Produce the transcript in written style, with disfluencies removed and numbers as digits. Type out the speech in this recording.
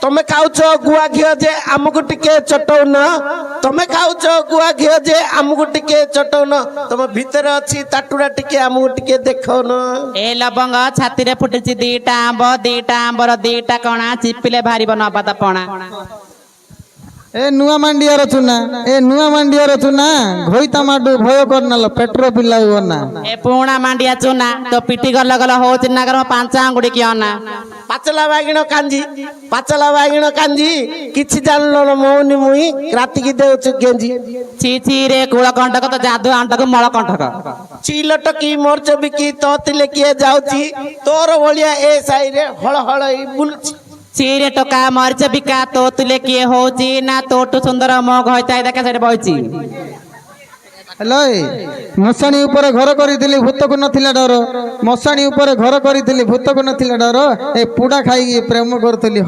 ତମେ ଖାଉଛ ଗୁଆ ଘିଅ ଯେ ଆମକୁ ଟିକେ ଚଟଉନ, ତମେ ଖାଉଛ ଗୁଆ ଘିଅ ଯେ ଆମକୁ ଟିକେ ଚଟଉନ, ତମ ଭିତରେ ଅଛି ତାଟୁରା ଟିକେ ଆମକୁ ଟିକେ ଦେଖଉନ। ଏ ଲବଙ୍ଗ ଛାତିରେ ଫୁଟିଛି ଦିଟା ଆମ୍ବର ଦିଟା କଣା, ଚିପିଲେ ବାହାରିବ ନବାତ ପଣା। ଏ ନୂଆ ମାଣ୍ଡିଆର ଚୁନା, ଏ ନୂଆ ମାଣ୍ଡିଆର ଚୁନା, ଘୋଇତା ମାଡୁ ଭୟ କରନାଲ ପେଟ୍ରୋ ପିଲାଉ ନା। ଏ ପୁଣା ମାଣ୍ଡିଆ ଚୁନା ତ ପିଟି ଗଲ ଗଲ ହଉଛି ନା କର ପାଞ୍ଚ ଆଙ୍ଗୁଠି କିଅ ନା। ପାଚଲା ବାଇଗଣ କାଞ୍ଜି, ପାଚଲା ବାଇଗଣ କାଞ୍ଜି, କିଛି ଜାଣିଲ ମଉନି ମୁଇଁ ରାତିକି ଦେଉଛୁ ଗେଞ୍ଜି। ଛି ଛି ରେ କୂଳ କଣ୍ଟକ ତ ଯାଦୁ ଆଣ୍ଟକ ମଳ କଣ୍ଟକ। ଚିଲଟ କି ମୋର୍ଚ ବିକି ତ ଥିଲେ କିଏ ଯାଉଛି, ତୋର ଭଳିଆ ଏ ସାହିରେ ହଳ ହଳ ହେଇ ବୁଲୁଛି। ଚିରେ ଟକା ମରିଚ ବିକା ତୋ ତୁଲେ କିଏ ହଉଛି ନା, ତୋଠୁ ସୁନ୍ଦର ମୋ ଘଇତାଇ ଦେଖା ସେଠି ବଇଛି। ହେଲୋ ମଶାଣୀ ଉପରେ ଘର କରିଥିଲି ଭୂତକୁ ନଥିଲା ଡର, ମଶାଣୀ ଉପରେ ଘର କରିଥିଲି ଭୂତକୁ ନଥିଲା ଡର, ଏ ପୁଡା ଖାଇକି ପ୍ରେମ କରୁଥିଲି।